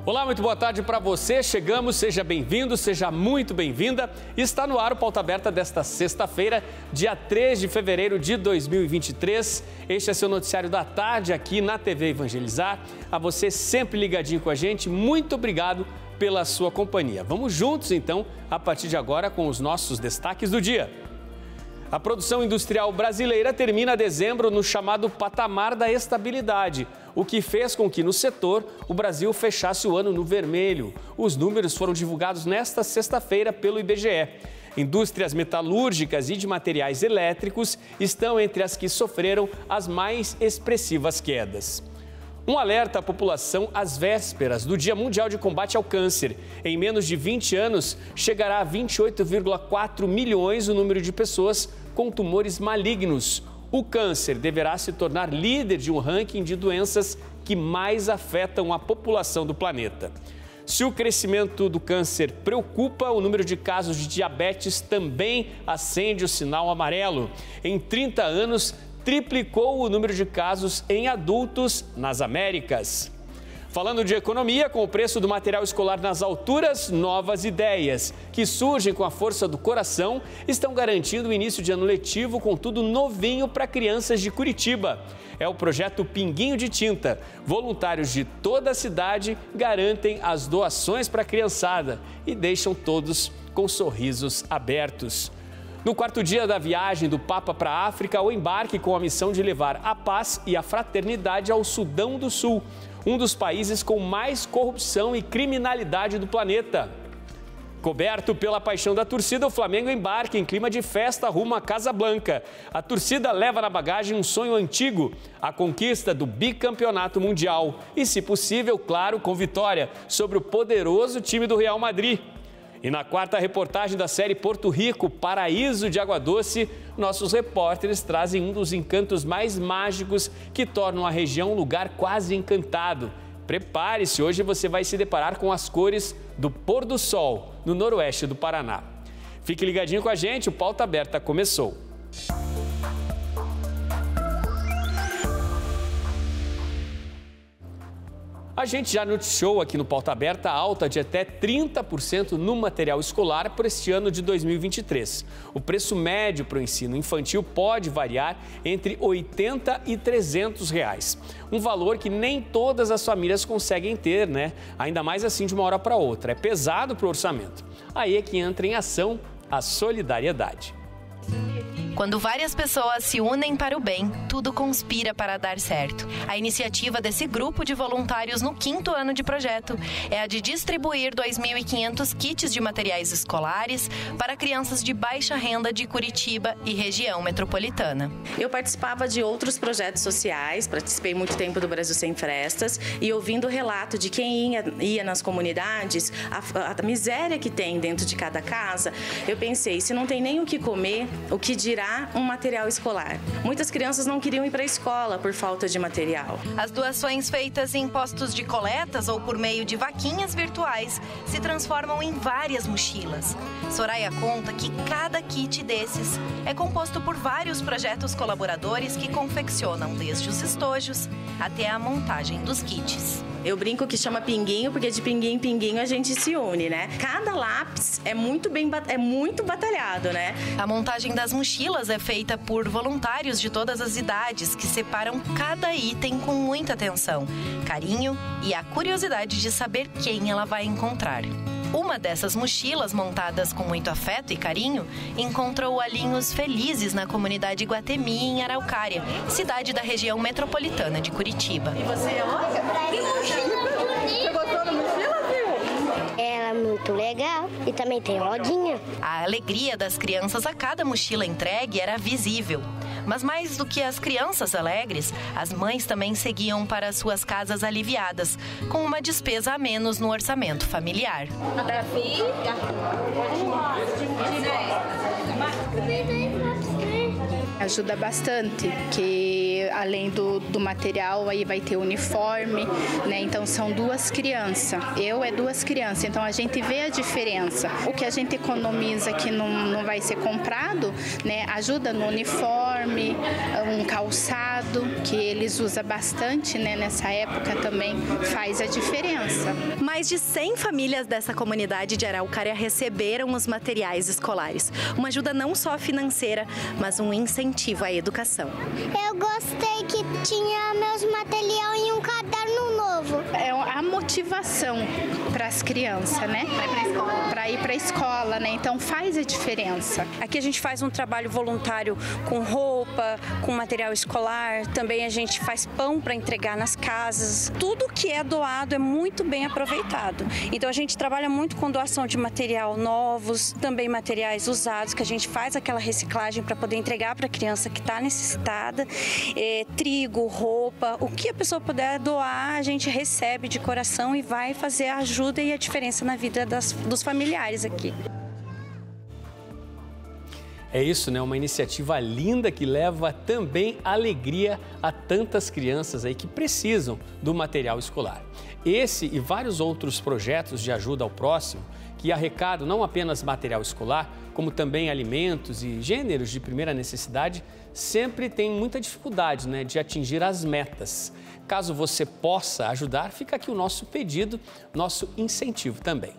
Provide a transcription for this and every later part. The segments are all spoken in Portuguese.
Olá, muito boa tarde para você. Chegamos, seja bem-vindo, seja muito bem-vinda. Está no ar o Pauta Aberta desta sexta-feira, dia 3 de fevereiro de 2023. Este é seu noticiário da tarde aqui na TV Evangelizar. A você sempre ligadinho com a gente, muito obrigado pela sua companhia. Vamos juntos, então, a partir de agora com os nossos destaques do dia. A produção industrial brasileira termina dezembro no chamado patamar da estabilidade, o que fez com que no setor o Brasil fechasse o ano no vermelho. Os números foram divulgados nesta sexta-feira pelo IBGE. Indústrias metalúrgicas e de materiais elétricos estão entre as que sofreram as mais expressivas quedas. Um alerta à população às vésperas do Dia Mundial de Combate ao Câncer. Em menos de 20 anos, chegará a 28,4 milhões o número de pessoas com tumores malignos. O câncer deverá se tornar líder de um ranking de doenças que mais afetam a população do planeta. Se o crescimento do câncer preocupa, o número de casos de diabetes também acende o sinal amarelo. Em 30 anos, triplicou o número de casos em adultos nas Américas. Falando de economia, com o preço do material escolar nas alturas, novas ideias que surgem com a força do coração estão garantindo o início de ano letivo com tudo novinho para crianças de Curitiba. É o projeto Pinguinho de Tinta. Voluntários de toda a cidade garantem as doações para a criançada e deixam todos com sorrisos abertos. No quarto dia da viagem do Papa para a África, o embarque com a missão de levar a paz e a fraternidade ao Sudão do Sul, um dos países com mais corrupção e criminalidade do planeta. Coberto pela paixão da torcida, o Flamengo embarca em clima de festa rumo à Casa Blanca. A torcida leva na bagagem um sonho antigo, a conquista do bicampeonato mundial. E, se possível, claro, com vitória sobre o poderoso time do Real Madrid. E na quarta reportagem da série Porto Rico, Paraíso de Água Doce, nossos repórteres trazem um dos encantos mais mágicos que tornam a região um lugar quase encantado. Prepare-se, hoje você vai se deparar com as cores do pôr do sol no noroeste do Paraná. Fique ligadinho com a gente, o Pauta Aberta começou. A gente já noticiou aqui no Pauta Aberta a alta de até 30% no material escolar para este ano de 2023. O preço médio para o ensino infantil pode variar entre R$ 80 e R$ 300 reais. Um valor que nem todas as famílias conseguem ter, né? Ainda mais assim de uma hora para outra. É pesado para o orçamento. Aí é que entra em ação a solidariedade. Quando várias pessoas se unem para o bem, tudo conspira para dar certo. A iniciativa desse grupo de voluntários no 5º ano de projeto é a de distribuir 2.500 kits de materiais escolares para crianças de baixa renda de Curitiba e região metropolitana. Eu participava de outros projetos sociais, participei muito tempo do Brasil Sem Frestas e ouvindo o relato de quem ia nas comunidades, a miséria que tem dentro de cada casa, eu pensei, se não tem nem o que comer, o que dirá um material escolar. Muitas crianças não queriam ir para a escola por falta de material. As doações feitas em postos de coletas ou por meio de vaquinhas virtuais se transformam em várias mochilas. Soraya conta que cada kit desses é composto por vários projetos colaboradores que confeccionam desde os estojos até a montagem dos kits. Eu brinco que chama pinguinho, porque de pinguinho em pinguinho a gente se une, né? Cada lápis é muito batalhado, né? A montagem das mochilas é feita por voluntários de todas as idades, que separam cada item com muita atenção, carinho e a curiosidade de saber quem ela vai encontrar. Uma dessas mochilas, montadas com muito afeto e carinho, encontrou olhinhos felizes na comunidade Iguatemi, em Araucária, cidade da região metropolitana de Curitiba. E você é outra? Você gostou da mochila, viu? Ela é muito legal e também tem rodinha. A alegria das crianças a cada mochila entregue era visível. Mas mais do que as crianças alegres, as mães também seguiam para suas casas aliviadas, com uma despesa a menos no orçamento familiar. Ajuda bastante, que além do material aí vai ter uniforme, né? Então são duas crianças, duas crianças, então a gente vê a diferença. O que a gente economiza que não vai ser comprado, né? Ajuda no uniforme, um calçado, calçado, que eles usam bastante, né, nessa época também, faz a diferença. Mais de 100 famílias dessa comunidade de Araucária receberam os materiais escolares. Uma ajuda não só financeira, mas um incentivo à educação. Eu gostei que tinha meus materiais em um caderno novo. É a motivação para as crianças, né? Para ir para a escola, né? Então faz a diferença. Aqui a gente faz um trabalho voluntário com roupa, com material escolar. Também a gente faz pão para entregar nas casas. Tudo que é doado é muito bem aproveitado. Então a gente trabalha muito com doação de material novos, também materiais usados, que a gente faz aquela reciclagem para poder entregar para a criança que está necessitada. Trigo, roupa, o que a pessoa puder doar, a gente recebe de coração e vai fazer a ajuda e a diferença na vida dos familiares aqui. É isso, né? Uma iniciativa linda que leva também alegria a tantas crianças aí que precisam do material escolar. Esse e vários outros projetos de ajuda ao próximo, que arrecadam não apenas material escolar, como também alimentos e gêneros de primeira necessidade, sempre tem muita dificuldade, né, de atingir as metas. Caso você possa ajudar, fica aqui o nosso pedido, nosso incentivo também.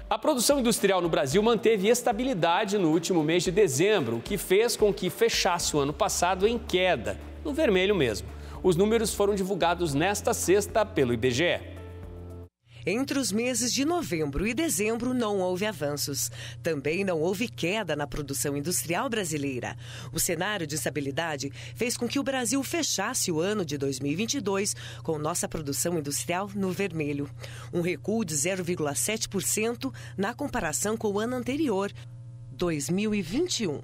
A produção industrial no Brasil manteve estabilidade no último mês de dezembro, o que fez com que fechasse o ano passado em queda, no vermelho mesmo. Os números foram divulgados nesta sexta pelo IBGE. Entre os meses de novembro e dezembro não houve avanços. Também não houve queda na produção industrial brasileira. O cenário de estabilidade fez com que o Brasil fechasse o ano de 2022 com nossa produção industrial no vermelho. Um recuo de 0,7% na comparação com o ano anterior, 2021.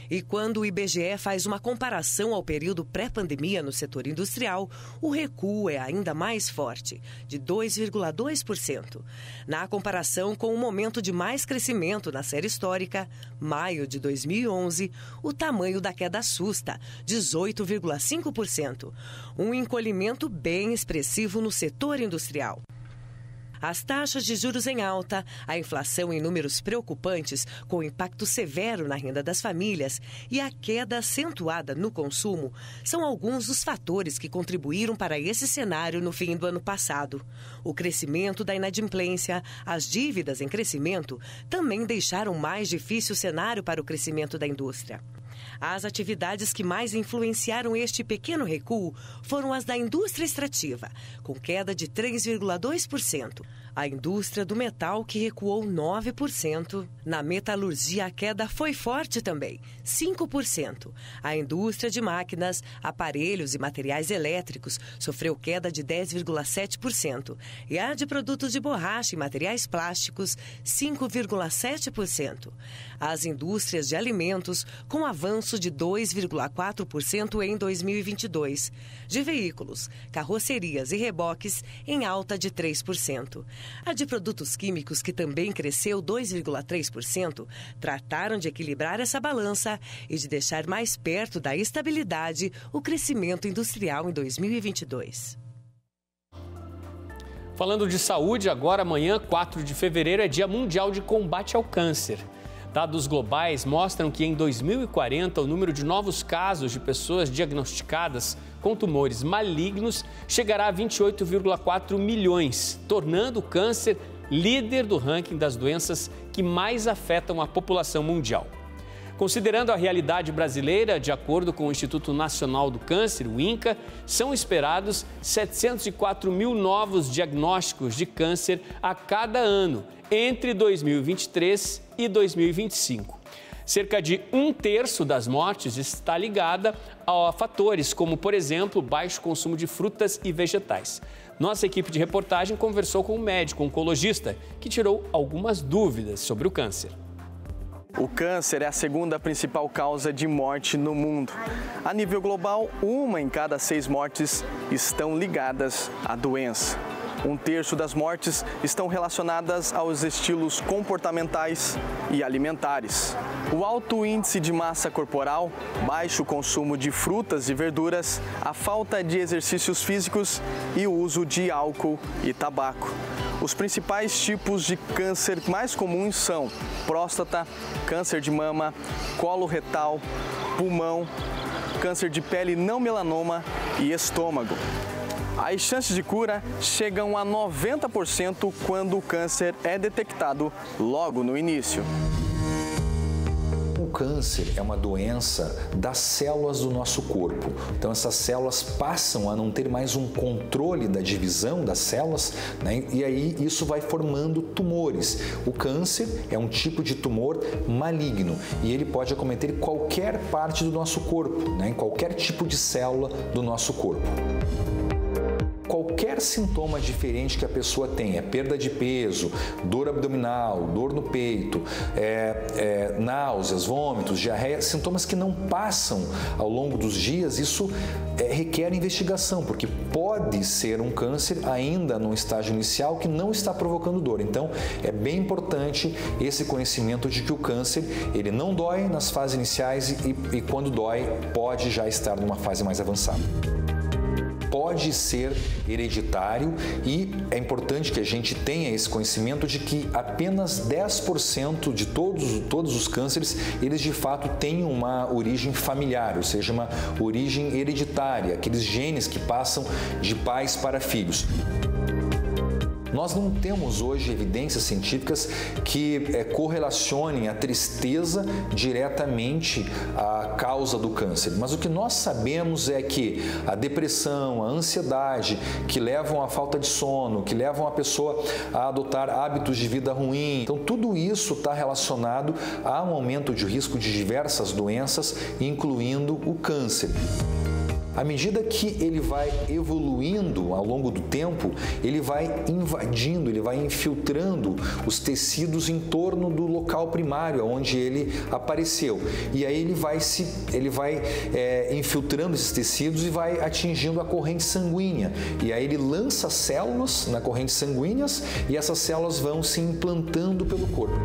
E quando o IBGE faz uma comparação ao período pré-pandemia no setor industrial, o recuo é ainda mais forte, de 2,2%. Na comparação com o momento de mais crescimento na série histórica, maio de 2011, o tamanho da queda assusta, 18,5%. Um encolhimento bem expressivo no setor industrial. As taxas de juros em alta, a inflação em números preocupantes, com impacto severo na renda das famílias e a queda acentuada no consumo, são alguns dos fatores que contribuíram para esse cenário no fim do ano passado. O crescimento da inadimplência, as dívidas em crescimento, também deixaram mais difícil o cenário para o crescimento da indústria. As atividades que mais influenciaram este pequeno recuo foram as da indústria extrativa, com queda de 3,2%. A indústria do metal, que recuou 9%. Na metalurgia, a queda foi forte também, 5%. A indústria de máquinas, aparelhos e materiais elétricos sofreu queda de 10,7%. E a de produtos de borracha e materiais plásticos, 5,7%. As indústrias de alimentos, com avanço de 2,4% em 2022. De veículos, carrocerias e reboques, em alta de 3%. A de produtos químicos, que também cresceu 2,3%, trataram de equilibrar essa balança e de deixar mais perto da estabilidade o crescimento industrial em 2022. Falando de saúde, agora amanhã, 4 de fevereiro, é Dia Mundial de Combate ao Câncer. Dados globais mostram que em 2040 o número de novos casos de pessoas diagnosticadas com tumores malignos chegará a 28,4 milhões, tornando o câncer líder do ranking das doenças que mais afetam a população mundial. Considerando a realidade brasileira, de acordo com o Instituto Nacional do Câncer, o INCA, são esperados 704 mil novos diagnósticos de câncer a cada ano, entre 2023 e 2025. Cerca de 1/3 das mortes está ligada a fatores como, por exemplo, baixo consumo de frutas e vegetais. Nossa equipe de reportagem conversou com um médico oncologista que tirou algumas dúvidas sobre o câncer. O câncer é a segunda principal causa de morte no mundo. A nível global, 1 em cada 6 mortes estão ligadas à doença. 1/3 das mortes estão relacionadas aos estilos comportamentais e alimentares. O alto índice de massa corporal, baixo consumo de frutas e verduras, a falta de exercícios físicos e o uso de álcool e tabaco. Os principais tipos de câncer mais comuns são próstata, câncer de mama, colo retal, pulmão, câncer de pele não melanoma e estômago. As chances de cura chegam a 90% quando o câncer é detectado logo no início. O câncer é uma doença das células do nosso corpo. Então, essas células passam a não ter mais um controle da divisão das células, né? E aí isso vai formando tumores. O câncer é um tipo de tumor maligno e ele pode acometer qualquer parte do nosso corpo, né? Em qualquer tipo de célula do nosso corpo. Qualquer sintoma diferente que a pessoa tenha, perda de peso, dor abdominal, dor no peito, náuseas, vômitos, diarreia, sintomas que não passam ao longo dos dias, isso requer investigação, porque pode ser um câncer ainda no estágio inicial que não está provocando dor. Então, é bem importante esse conhecimento de que o câncer, ele não dói nas fases iniciais e quando dói, pode já estar numa fase mais avançada. Pode ser hereditário e é importante que a gente tenha esse conhecimento de que apenas 10% de todos os cânceres, eles de fato têm uma origem familiar, ou seja, uma origem hereditária, aqueles genes que passam de pais para filhos. Nós não temos hoje evidências científicas que correlacionem a tristeza diretamente à causa do câncer, mas o que nós sabemos é que a depressão, a ansiedade, que levam à falta de sono, que levam a pessoa a adotar hábitos de vida ruim, então tudo isso está relacionado a um aumento de risco de diversas doenças, incluindo o câncer. À medida que ele vai evoluindo ao longo do tempo, ele vai invadindo, ele vai infiltrando os tecidos em torno do local primário, onde ele apareceu. E aí ele vai infiltrando esses tecidos e vai atingindo a corrente sanguínea. E aí ele lança células na corrente sanguíneas e essas células vão se implantando pelo corpo.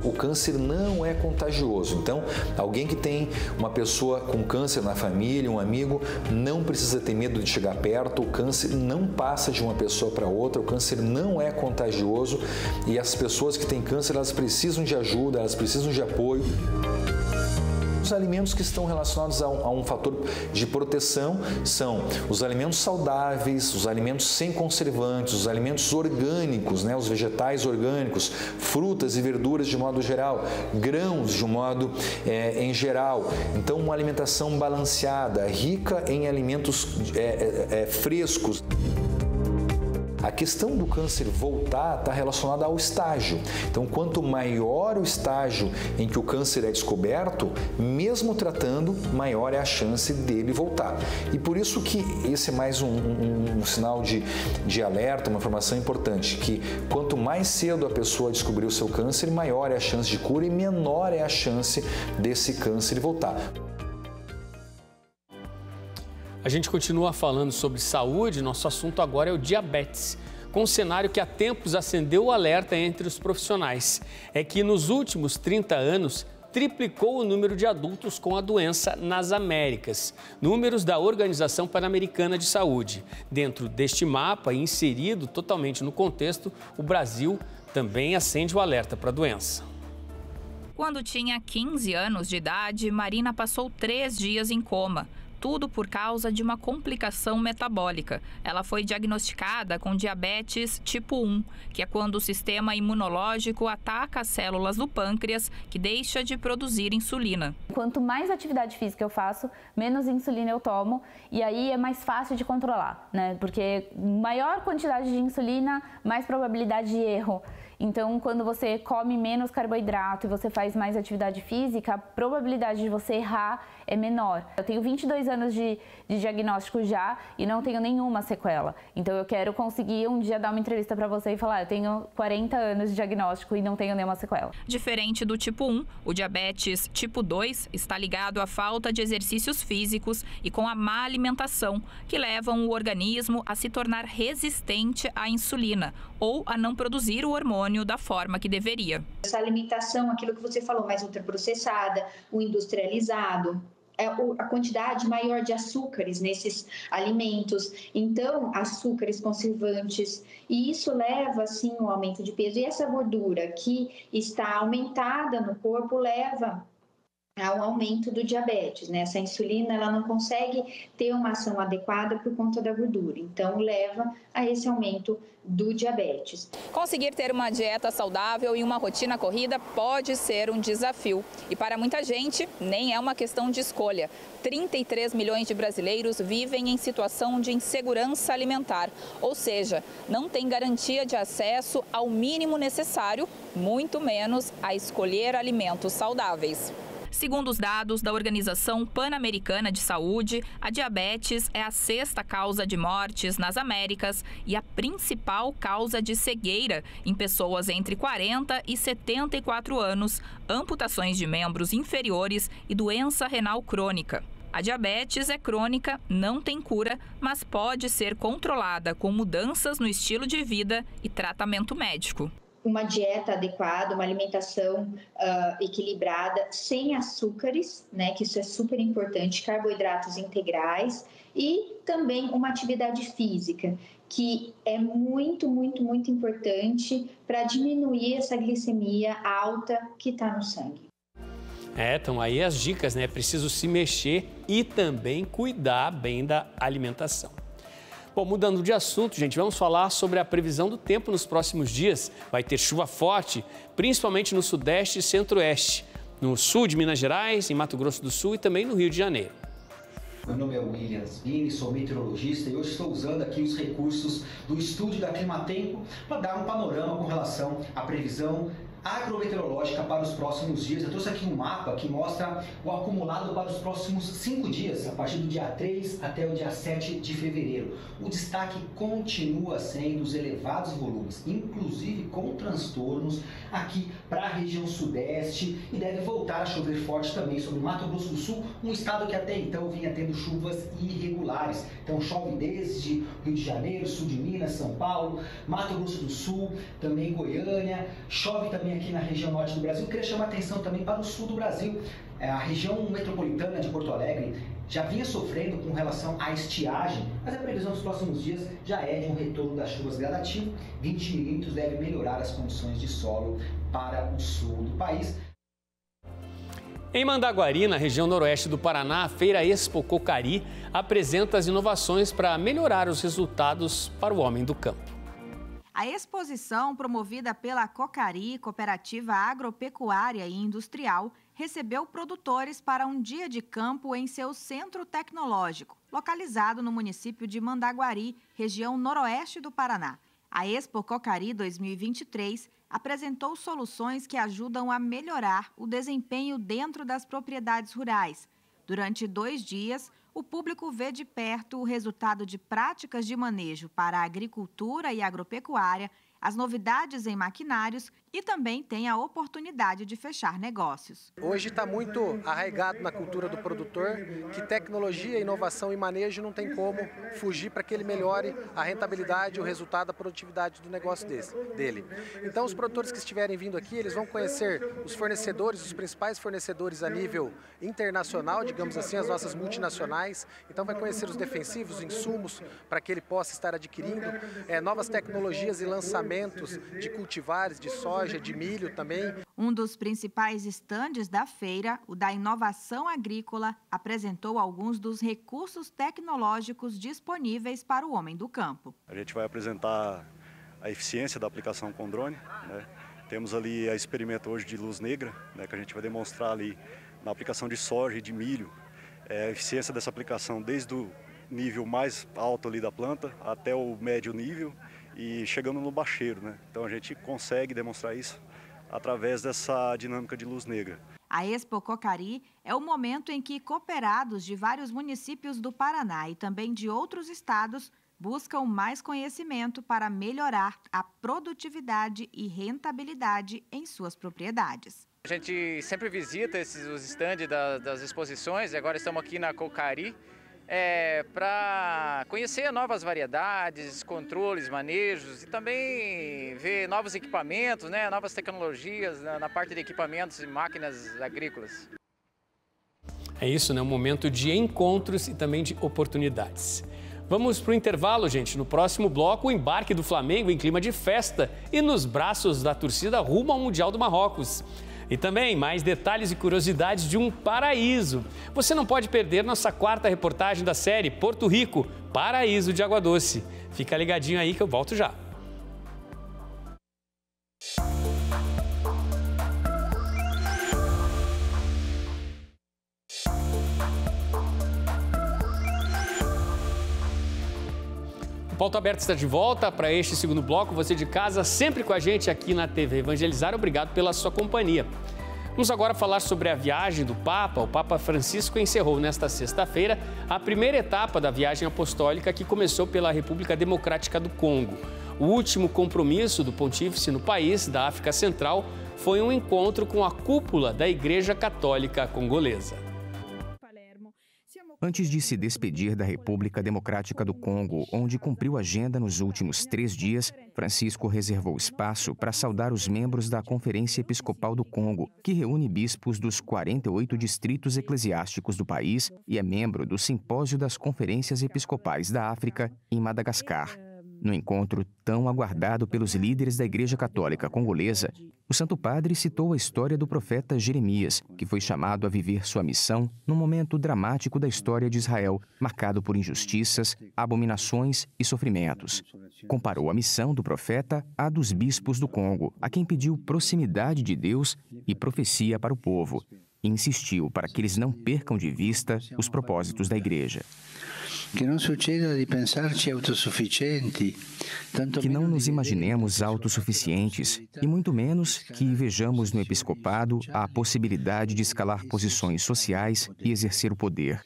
O câncer não é contagioso, então alguém que tem uma pessoa com câncer na família, um amigo, não precisa ter medo de chegar perto, o câncer não passa de uma pessoa para outra, o câncer não é contagioso e as pessoas que têm câncer, elas precisam de ajuda, elas precisam de apoio. Os alimentos que estão relacionados a um fator de proteção são os alimentos saudáveis, os alimentos sem conservantes, os alimentos orgânicos, né, os vegetais orgânicos, frutas e verduras de modo geral, grãos de modo em geral. Então, uma alimentação balanceada, rica em alimentos frescos. A questão do câncer voltar está relacionada ao estágio. Então, quanto maior o estágio em que o câncer é descoberto, mesmo tratando, maior é a chance dele voltar. E por isso que esse é mais um sinal de alerta, uma informação importante, que quanto mais cedo a pessoa descobrir o seu câncer, maior é a chance de cura e menor é a chance desse câncer voltar. A gente continua falando sobre saúde, nosso assunto agora é o diabetes, com um cenário que há tempos acendeu o alerta entre os profissionais. É que nos últimos 30 anos, triplicou o número de adultos com a doença nas Américas. Números da Organização Pan-Americana de Saúde. Dentro deste mapa, inserido totalmente no contexto, o Brasil também acende o alerta para a doença. Quando tinha 15 anos de idade, Marina passou 3 dias em coma. Tudo por causa de uma complicação metabólica. Ela foi diagnosticada com diabetes tipo 1, que é quando o sistema imunológico ataca as células do pâncreas, que deixa de produzir insulina. Quanto mais atividade física eu faço, menos insulina eu tomo, e aí é mais fácil de controlar, né? Porque maior quantidade de insulina, mais probabilidade de erro. Então, quando você come menos carboidrato e você faz mais atividade física, a probabilidade de você errar é menor. Eu tenho 22 anos de diagnóstico já e não tenho nenhuma sequela. Então, eu quero conseguir um dia dar uma entrevista para você e falar, eu tenho 40 anos de diagnóstico e não tenho nenhuma sequela. Diferente do tipo 1, o diabetes tipo 2 está ligado à falta de exercícios físicos e com a má alimentação, que levam o organismo a se tornar resistente à insulina ou a não produzir o hormônio da forma que deveria. Essa alimentação, aquilo que você falou, mais ultraprocessada, o industrializado, a quantidade maior de açúcares nesses alimentos, então açúcares conservantes, e isso leva assim ao aumento de peso. E essa gordura que está aumentada no corpo leva há um aumento do diabetes, né? Essa insulina, ela não consegue ter uma ação adequada por conta da gordura, então leva a esse aumento do diabetes. Conseguir ter uma dieta saudável e uma rotina corrida pode ser um desafio. E para muita gente, nem é uma questão de escolha. 33 milhões de brasileiros vivem em situação de insegurança alimentar, ou seja, não tem garantia de acesso ao mínimo necessário, muito menos a escolher alimentos saudáveis. Segundo os dados da Organização Pan-Americana de Saúde, a diabetes é a 6ª causa de mortes nas Américas e a principal causa de cegueira em pessoas entre 40 e 74 anos, amputações de membros inferiores e doença renal crônica. A diabetes é crônica, não tem cura, mas pode ser controlada com mudanças no estilo de vida e tratamento médico. Uma dieta adequada, uma alimentação equilibrada, sem açúcares, né, que isso é super importante, carboidratos integrais e também uma atividade física, que é muito, muito, muito importante para diminuir essa glicemia alta que está no sangue. Então aí as dicas, né? É preciso se mexer e também cuidar bem da alimentação. Bom, mudando de assunto, gente, vamos falar sobre a previsão do tempo nos próximos dias. Vai ter chuva forte, principalmente no Sudeste e Centro-Oeste, no sul de Minas Gerais, em Mato Grosso do Sul e também no Rio de Janeiro. Meu nome é Williams Bini, sou meteorologista e hoje estou usando aqui os recursos do estúdio da Climatempo para dar um panorama com relação à previsão agrometeorológica para os próximos dias. Eu trouxe aqui um mapa que mostra o acumulado para os próximos 5 dias, a partir do dia 3 até o dia 7 de fevereiro. O destaque continua sendo os elevados volumes, inclusive com transtornos aqui para a região sudeste, e deve voltar a chover forte também sobre o Mato Grosso do Sul, um estado que até então vinha tendo chuvas irregulares. Então chove desde Rio de Janeiro, sul de Minas, São Paulo, Mato Grosso do Sul, também Goiânia, chove também aqui na região norte do Brasil. Eu queria chamar a atenção também para o sul do Brasil. A região metropolitana de Porto Alegre já vinha sofrendo com relação à estiagem, mas a previsão dos próximos dias já é de um retorno das chuvas gradativo. 20 milímetros deve melhorar as condições de solo para o sul do país. Em Mandaguari, na região noroeste do Paraná, a Feira Expo Cocari apresenta as inovações para melhorar os resultados para o homem do campo. A exposição, promovida pela Cocari, Cooperativa Agropecuária e Industrial, recebeu produtores para um dia de campo em seu centro tecnológico, localizado no município de Mandaguari, região noroeste do Paraná. A Expo Cocari 2023 apresentou soluções que ajudam a melhorar o desempenho dentro das propriedades rurais. Durante 2 dias, o público vê de perto o resultado de práticas de manejo para a agricultura e agropecuária, as novidades em maquinários e também tem a oportunidade de fechar negócios. Hoje está muito arraigado na cultura do produtor que tecnologia, inovação e manejo não tem como fugir para que ele melhore a rentabilidade, o resultado, a produtividade do negócio dele. Então os produtores que estiverem vindo aqui, eles vão conhecer os fornecedores, os principais fornecedores a nível internacional, digamos assim, as nossas multinacionais. Então vai conhecer os defensivos, os insumos para que ele possa estar adquirindo, novas tecnologias e lançamentos de cultivares, de soja, de milho também. Um dos principais estandes da feira, o da inovação agrícola, apresentou alguns dos recursos tecnológicos disponíveis para o homem do campo. A gente vai apresentar a eficiência da aplicação com drone, né? Temos ali a experimento hoje de luz negra, né, que a gente vai demonstrar ali na aplicação de soja e de milho, a eficiência dessa aplicação desde o nível mais alto ali da planta até o médio nível e chegando no bacheiro, né? Então a gente consegue demonstrar isso através dessa dinâmica de luz negra. A Expo Cocari é o momento em que cooperados de vários municípios do Paraná e também de outros estados buscam mais conhecimento para melhorar a produtividade e rentabilidade em suas propriedades. A gente sempre visita os estandes das exposições e agora estamos aqui na Cocari para conhecer novas variedades, controles, manejos e também ver novos equipamentos, né, novas tecnologias na parte de equipamentos e máquinas agrícolas. É isso, né? Um momento de encontros e também de oportunidades. Vamos para o intervalo, gente. No próximo bloco, o embarque do Flamengo em clima de festa e nos braços da torcida rumo ao Mundial do Marrocos. E também mais detalhes e curiosidades de um paraíso. Você não pode perder nossa quarta reportagem da série Porto Rico, Paraíso de Água Doce. Fica ligadinho aí que eu volto já. O Pauta Aberta está de volta para este segundo bloco. Você de casa, sempre com a gente aqui na TV Evangelizar. Obrigado pela sua companhia. Vamos agora falar sobre a viagem do Papa. O Papa Francisco encerrou nesta sexta-feira a primeira etapa da viagem apostólica que começou pela República Democrática do Congo. O último compromisso do pontífice no país da África Central foi um encontro com a cúpula da Igreja Católica Congolesa. Antes de se despedir da República Democrática do Congo, onde cumpriu agenda nos últimos 3 dias, Francisco reservou espaço para saudar os membros da Conferência Episcopal do Congo, que reúne bispos dos 48 distritos eclesiásticos do país e é membro do Simpósio das Conferências Episcopais da África, em Madagascar. No encontro tão aguardado pelos líderes da Igreja Católica Congolesa, o Santo Padre citou a história do profeta Jeremias, que foi chamado a viver sua missão num momento dramático da história de Israel, marcado por injustiças, abominações e sofrimentos. Comparou a missão do profeta à dos bispos do Congo, a quem pediu proximidade de Deus e profecia para o povo, e insistiu para que eles não percam de vista os propósitos da Igreja. Que não suceda de pensar-se autossuficiente. Que não nos imaginemos autossuficientes e muito menos que vejamos no episcopado a possibilidade de escalar posições sociais e exercer o poder.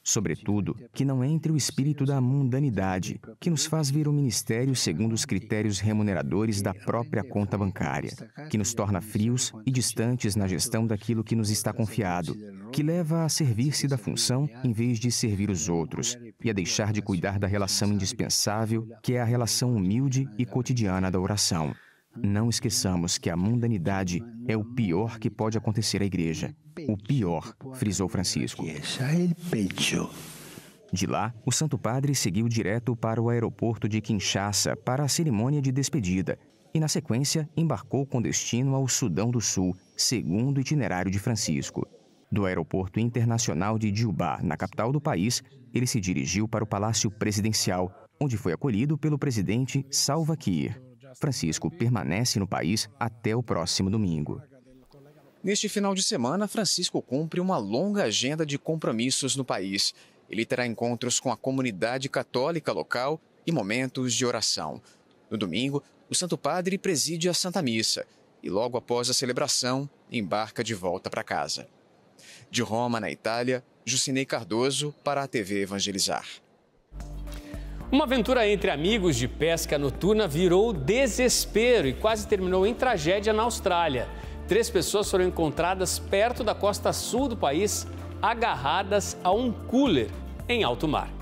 Sobretudo, que não entre o espírito da mundanidade, que nos faz ver o ministério segundo os critérios remuneradores da própria conta bancária, que nos torna frios e distantes na gestão daquilo que nos está confiado, que leva a servir-se da função em vez de servir os outros, e a deixar de cuidar da relação indispensável, que é a relação humilde e cotidiana da oração. Não esqueçamos que a mundanidade é o pior que pode acontecer à Igreja. O pior, frisou Francisco. De lá, o Santo Padre seguiu direto para o aeroporto de Kinshasa para a cerimônia de despedida e, na sequência, embarcou com destino ao Sudão do Sul, segundo o itinerário de Francisco. Do aeroporto internacional de Djibouti, na capital do país, ele se dirigiu para o Palácio Presidencial, onde foi acolhido pelo presidente Salva Kiir. Francisco permanece no país até o próximo domingo. Neste final de semana, Francisco cumpre uma longa agenda de compromissos no país. Ele terá encontros com a comunidade católica local e momentos de oração. No domingo, o Santo Padre preside a Santa Missa e, logo após a celebração, embarca de volta para casa. De Roma, na Itália, Jucinei Cardoso para a TV Evangelizar. Uma aventura entre amigos de pesca noturna virou desespero e quase terminou em tragédia na Austrália. 3 pessoas foram encontradas perto da costa sul do país, agarradas a um cooler em alto mar.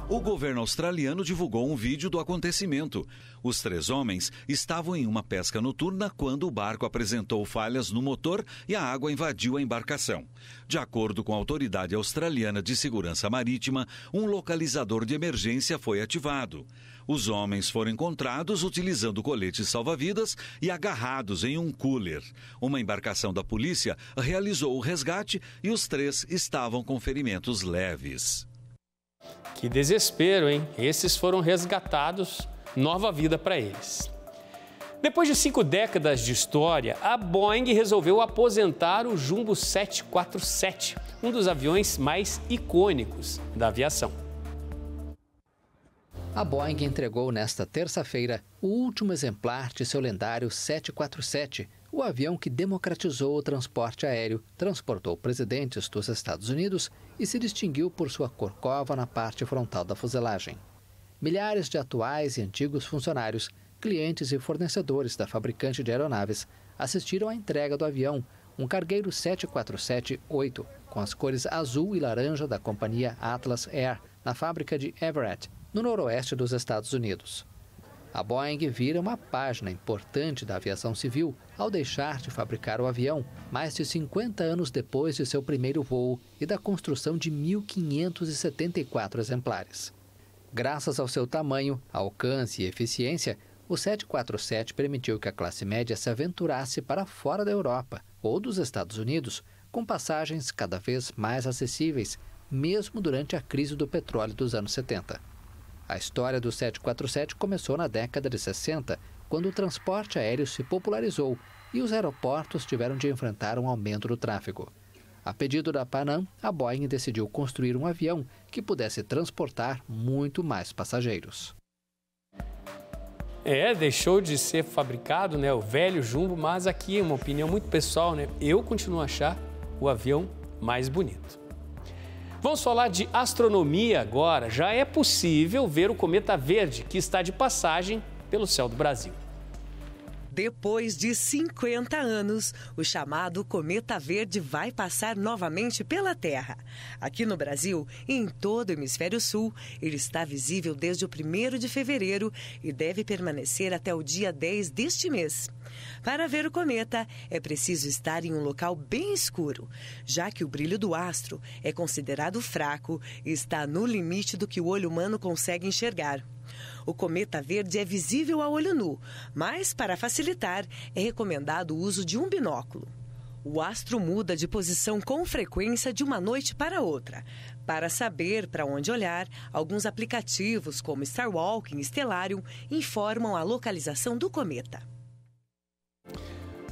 O governo australiano divulgou um vídeo do acontecimento. Os 3 homens estavam em uma pesca noturna quando o barco apresentou falhas no motor e a água invadiu a embarcação. De acordo com a Autoridade Australiana de Segurança Marítima, um localizador de emergência foi ativado. Os homens foram encontrados utilizando coletes salva-vidas e agarrados em um cooler. Uma embarcação da polícia realizou o resgate e os 3 estavam com ferimentos leves. Que desespero, hein? Esses foram resgatados, nova vida para eles. Depois de 5 décadas de história, a Boeing resolveu aposentar o Jumbo 747, um dos aviões mais icônicos da aviação. A Boeing entregou nesta terça-feira o último exemplar de seu lendário 747, o avião que democratizou o transporte aéreo, transportou presidentes dos Estados Unidos e se distinguiu por sua corcova na parte frontal da fuselagem. Milhares de atuais e antigos funcionários, clientes e fornecedores da fabricante de aeronaves assistiram à entrega do avião, um cargueiro 747-8, com as cores azul e laranja da companhia Atlas Air, na fábrica de Everett, no noroeste dos Estados Unidos. A Boeing vira uma página importante da aviação civil ao deixar de fabricar o avião mais de 50 anos depois de seu primeiro voo e da construção de 1.574 exemplares. Graças ao seu tamanho, alcance e eficiência, O 747 permitiu que a classe média se aventurasse para fora da Europa ou dos Estados Unidos, com passagens cada vez mais acessíveis, mesmo durante a crise do petróleo dos anos 70. A história do 747 começou na década de 60, quando o transporte aéreo se popularizou e os aeroportos tiveram de enfrentar um aumento do tráfego. A pedido da Panam, a Boeing decidiu construir um avião que pudesse transportar muito mais passageiros. Deixou de ser fabricado, né, o velho jumbo, mas aqui uma opinião muito pessoal, né? Eu continuo a achar o avião mais bonito. Vamos falar de astronomia agora. Já é possível ver o cometa verde, que está de passagem pelo céu do Brasil. Depois de 50 anos, o chamado Cometa Verde vai passar novamente pela Terra. Aqui no Brasil e em todo o Hemisfério Sul, ele está visível desde o 1º de fevereiro e deve permanecer até o dia 10 deste mês. Para ver o cometa, é preciso estar em um local bem escuro, já que o brilho do astro é considerado fraco e está no limite do que o olho humano consegue enxergar. O cometa verde é visível a olho nu, mas, para facilitar, é recomendado o uso de um binóculo. O astro muda de posição com frequência de uma noite para outra. Para saber para onde olhar, alguns aplicativos como Starwalking e Stellarium informam a localização do cometa.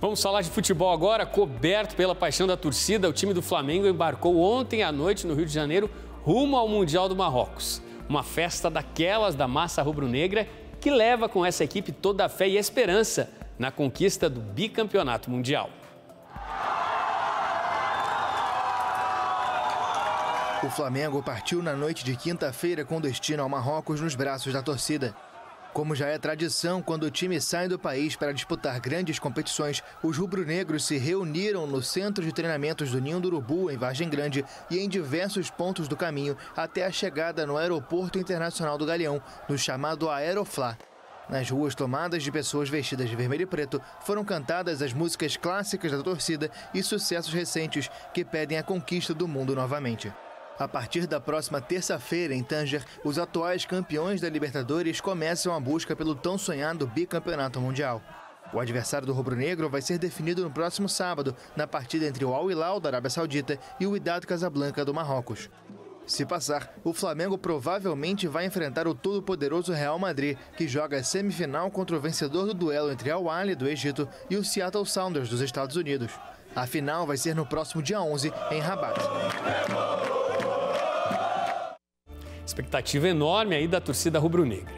Vamos falar de futebol agora. Coberto pela paixão da torcida, o time do Flamengo embarcou ontem à noite no Rio de Janeiro rumo ao Mundial do Marrocos. Uma festa daquelas da massa rubro-negra que leva com essa equipe toda a fé e esperança na conquista do bicampeonato mundial. O Flamengo partiu na noite de quinta-feira com destino ao Marrocos nos braços da torcida. Como já é tradição, quando o time sai do país para disputar grandes competições, os rubro-negros se reuniram no centro de treinamentos do Ninho do Urubu, em Vargem Grande, e em diversos pontos do caminho até a chegada no Aeroporto Internacional do Galeão, no chamado Aeroflá. Nas ruas tomadas de pessoas vestidas de vermelho e preto, foram cantadas as músicas clássicas da torcida e sucessos recentes que pedem a conquista do mundo novamente. A partir da próxima terça-feira, em Tanger, os atuais campeões da Libertadores começam a busca pelo tão sonhado bicampeonato mundial. O adversário do rubro-negro vai ser definido no próximo sábado, na partida entre o Al Hilal da Arábia Saudita e o Wydad Casablanca do Marrocos. Se passar, o Flamengo provavelmente vai enfrentar o todo-poderoso Real Madrid, que joga a semifinal contra o vencedor do duelo entre Al Ahly do Egito e o Seattle Sounders dos Estados Unidos. A final vai ser no próximo dia 11, em Rabat. Expectativa enorme aí da torcida rubro-negra.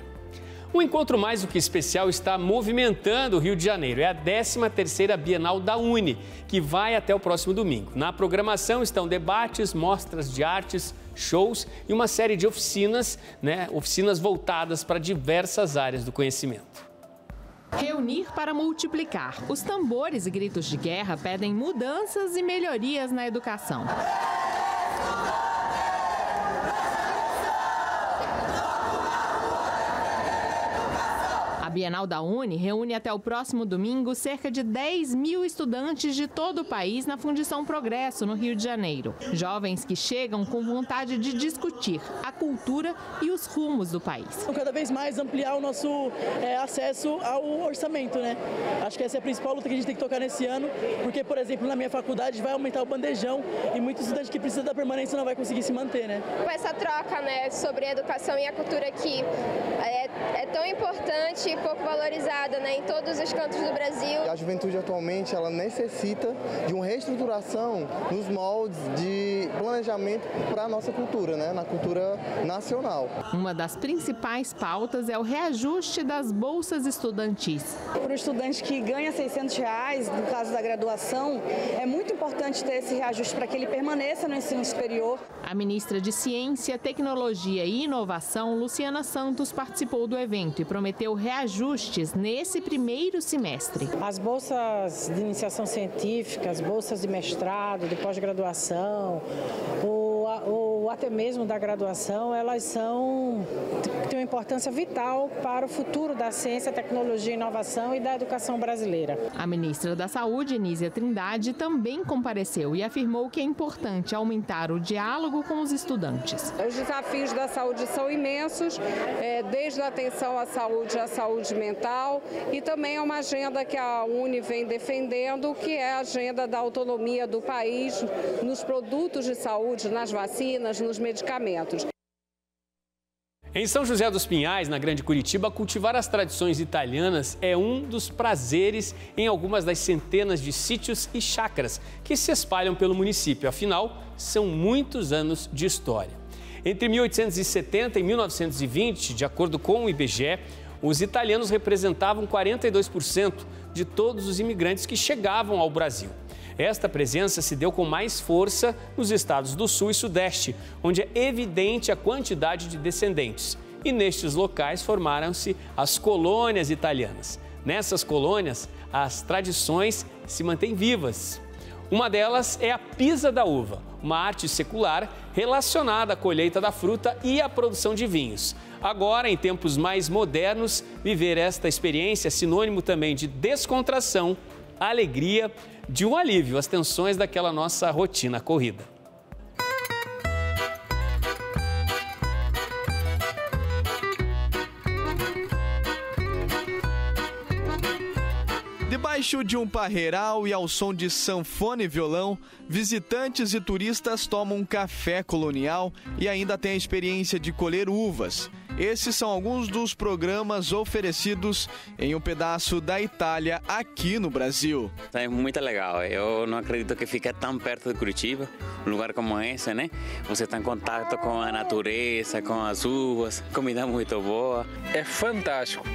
Um encontro mais do que especial está movimentando o Rio de Janeiro. É a 13ª Bienal da Uni, que vai até o próximo domingo. Na programação estão debates, mostras de artes, shows e uma série de oficinas, oficinas voltadas para diversas áreas do conhecimento. Reunir para multiplicar. Os tambores e gritos de guerra pedem mudanças e melhorias na educação. A Bienal da Uni reúne até o próximo domingo cerca de 10 mil estudantes de todo o país na Fundição Progresso, no Rio de Janeiro. Jovens que chegam com vontade de discutir a cultura e os rumos do país. Cada vez mais ampliar o nosso acesso ao orçamento, né? Acho que essa é a principal luta que a gente tem que tocar nesse ano, porque, por exemplo, na minha faculdade vai aumentar o bandejão e muito estudante que precisa da permanência não vai conseguir se manter, né? Com essa troca, sobre a educação e a cultura que é tão importante e pouco valorizada, em todos os cantos do Brasil. A juventude atualmente ela necessita de uma reestruturação nos moldes de planejamento para a nossa cultura, na cultura nacional. Uma das principais pautas é o reajuste das bolsas estudantis. Para o estudante que ganha R$600, no caso da graduação, é muito importante ter esse reajuste para que ele permaneça no ensino superior. A ministra de Ciência, Tecnologia e Inovação, Luciana Santos, participou do evento e prometeu reajustes nesse primeiro semestre. As bolsas de iniciação científica, as bolsas de mestrado, de pós-graduação, o ou até mesmo da graduação, elas têm uma importância vital para o futuro da ciência, tecnologia, inovação e da educação brasileira. A ministra da Saúde, Nízia Trindade, também compareceu e afirmou que é importante aumentar o diálogo com os estudantes. Os desafios da saúde são imensos, desde a atenção à saúde mental, e também é uma agenda que a Uni vem defendendo, que é a agenda da autonomia do país nos produtos de saúde, nas vacinas, nos medicamentos. Em São José dos Pinhais, na Grande Curitiba, cultivar as tradições italianas é um dos prazeres em algumas das centenas de sítios e chácaras que se espalham pelo município. Afinal, são muitos anos de história. Entre 1870 e 1920, de acordo com o IBGE, os italianos representavam 42% de todos os imigrantes que chegavam ao Brasil. Esta presença se deu com mais força nos estados do Sul e Sudeste, onde é evidente a quantidade de descendentes. E nestes locais formaram-se as colônias italianas. Nessas colônias, as tradições se mantêm vivas. Uma delas é a Pisa da Uva, uma arte secular relacionada à colheita da fruta e à produção de vinhos. Agora, em tempos mais modernos, viver esta experiência é sinônimo também de descontração, alegria, de um alívio às tensões daquela nossa rotina corrida. Debaixo de um parreiral e ao som de sanfona e violão, visitantes e turistas tomam um café colonial e ainda têm a experiência de colher uvas. Esses são alguns dos programas oferecidos em um pedaço da Itália aqui no Brasil. É muito legal. Eu não acredito que fique tão perto de Curitiba, um lugar como esse, né? Você está em contato com a natureza, com as uvas, comida muito boa. É fantástico.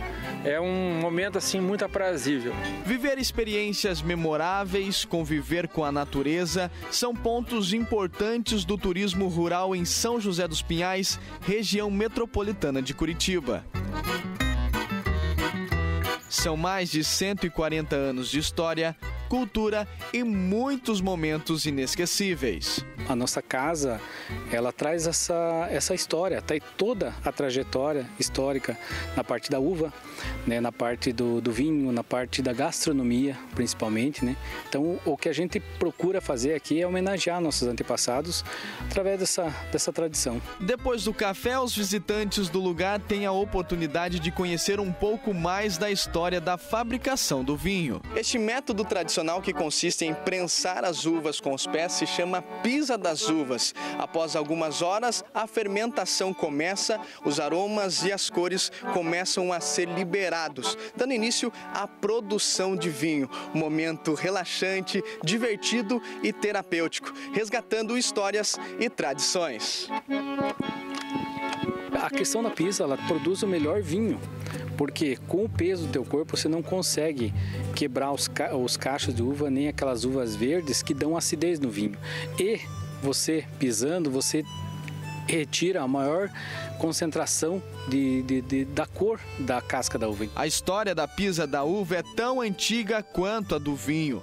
É um momento assim muito aprazível. Viver experiências memoráveis, conviver com a natureza, são pontos importantes do turismo rural em São José dos Pinhais, região metropolitana de Curitiba. São mais de 140 anos de história, cultura e muitos momentos inesquecíveis. A nossa casa, ela traz essa história, tá aí toda a trajetória histórica na parte da uva, né, na parte do vinho, na parte da gastronomia, principalmente, né? Então, o que a gente procura fazer aqui é homenagear nossos antepassados através dessa tradição. Depois do café, os visitantes do lugar têm a oportunidade de conhecer um pouco mais da história da fabricação do vinho. Este método tradicional, que consiste em prensar as uvas com os pés, se chama Pisa das Uvas. Após algumas horas, a fermentação começa, os aromas e as cores começam a ser liberados, dando início à produção de vinho. Um momento relaxante, divertido e terapêutico, resgatando histórias e tradições. A questão da Pisa, ela produz o melhor vinho, porque com o peso do teu corpo você não consegue quebrar os cachos de uva, nem aquelas uvas verdes que dão acidez no vinho. E você pisando, você retira a maior concentração da cor da casca da uva. A história da Pisa da Uva é tão antiga quanto a do vinho.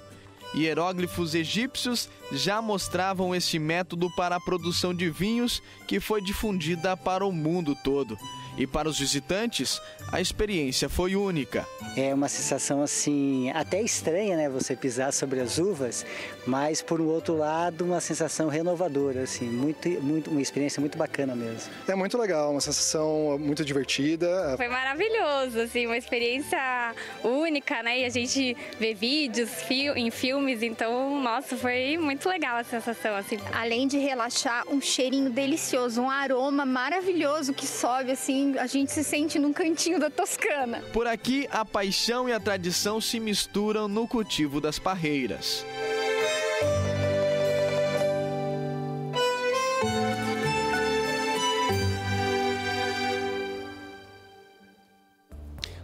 Hieróglifos egípcios já mostravam este método para a produção de vinhos, que foi difundida para o mundo todo. E para os visitantes, a experiência foi única. É uma sensação assim, até estranha, né? Você pisar sobre as uvas, mas por um outro lado, uma sensação renovadora, assim, uma experiência muito bacana mesmo. É muito legal, uma sensação muito divertida. Foi maravilhoso, assim, uma experiência única, né? E a gente vê vídeos em filmes, então, nossa, foi muito legal a sensação, assim. Além de relaxar, um cheirinho delicioso, um aroma maravilhoso que sobe, assim, a gente se sente num cantinho da Toscana. Por aqui, a paixão e a tradição se misturam no cultivo das parreiras.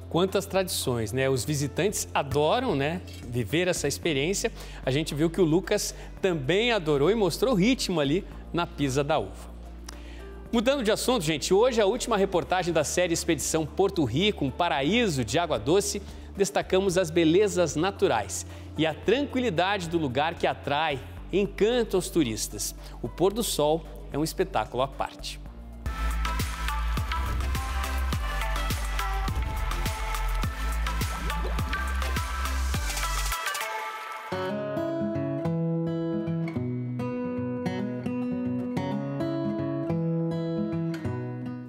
Quantas tradições, né? Os visitantes adoram, né, viver essa experiência. A gente viu que o Lucas também adorou e mostrou ritmo ali na Pisa da Uva. Mudando de assunto, gente, hoje é a última reportagem da série Expedição Porto Rico, um paraíso de água doce. Destacamos as belezas naturais e a tranquilidade do lugar que atrai e encanta os turistas. O pôr do sol é um espetáculo à parte.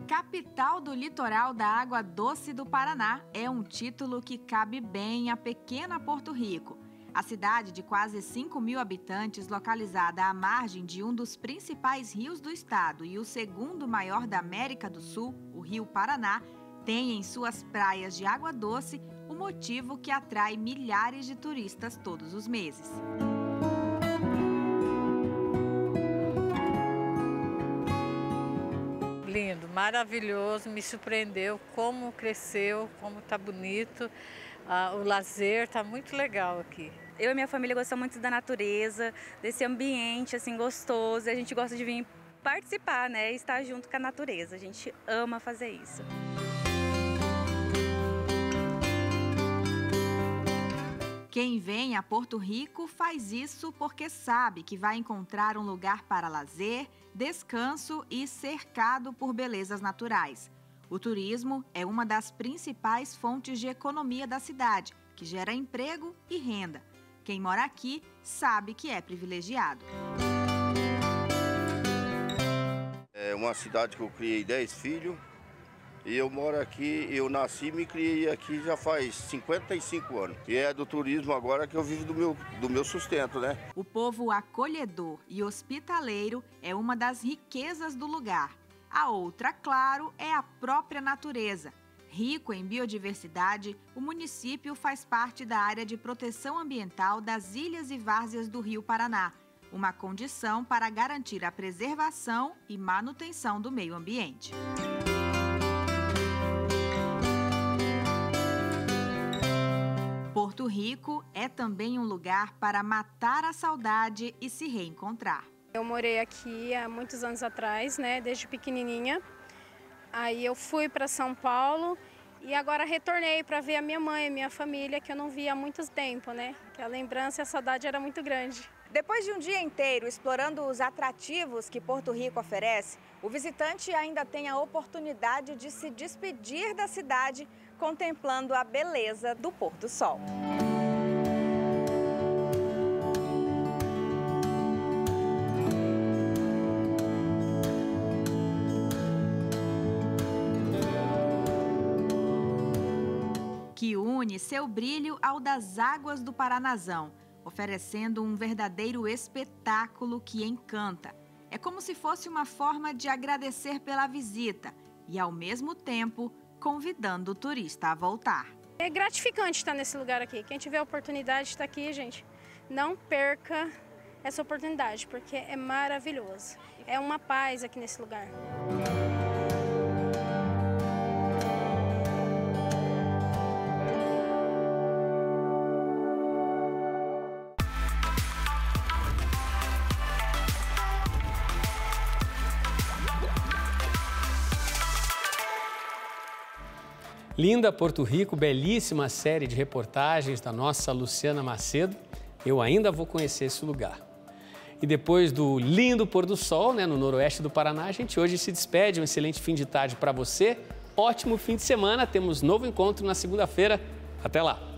Capital do Litoral da Água Doce do Paraná é um título que cabe bem à pequena Porto Rico. A cidade de quase 5.000 habitantes, localizada à margem de um dos principais rios do estado e o segundo maior da América do Sul, o Rio Paraná, tem em suas praias de água doce o motivo que atrai milhares de turistas todos os meses. Lindo, maravilhoso, me surpreendeu como cresceu, como está bonito, o lazer está muito legal aqui. Eu e minha família gostamos muito da natureza, desse ambiente assim gostoso, a gente gosta de vir participar, né, e estar junto com a natureza, a gente ama fazer isso. Quem vem a Porto Rico faz isso porque sabe que vai encontrar um lugar para lazer, descanso e cercado por belezas naturais. O turismo é uma das principais fontes de economia da cidade, que gera emprego e renda. Quem mora aqui sabe que é privilegiado. É uma cidade que eu criei 10 filhos. E eu moro aqui, eu nasci e me criei aqui já faz 55 anos. E é do turismo agora que eu vivo do meu sustento, né? O povo acolhedor e hospitaleiro é uma das riquezas do lugar. A outra, claro, é a própria natureza. Rico em biodiversidade, o município faz parte da área de proteção ambiental das ilhas e várzeas do Rio Paraná, uma condição para garantir a preservação e manutenção do meio ambiente. Porto Rico é também um lugar para matar a saudade e se reencontrar. Eu morei aqui há muitos anos atrás, né, desde pequenininha. Aí eu fui para São Paulo e agora retornei para ver a minha mãe, a minha família, que eu não via há muito tempo, né? Que a lembrança e a saudade era muito grande. Depois de um dia inteiro explorando os atrativos que Porto Rico oferece, o visitante ainda tem a oportunidade de se despedir da cidade contemplando a beleza do pôr do sol. Que une seu brilho ao das águas do Paranazão, oferecendo um verdadeiro espetáculo que encanta. É como se fosse uma forma de agradecer pela visita e, ao mesmo tempo, convidando o turista a voltar. É gratificante estar nesse lugar aqui. Quem tiver a oportunidade de estar aqui, gente, não perca essa oportunidade, porque é maravilhoso. É uma paz aqui nesse lugar. Linda Porto Rico, belíssima série de reportagens da nossa Luciana Macedo. Eu ainda vou conhecer esse lugar. E depois do lindo pôr do sol, no noroeste do Paraná, a gente hoje se despede. Um excelente fim de tarde para você. Ótimo fim de semana. Temos novo encontro na segunda-feira. Até lá!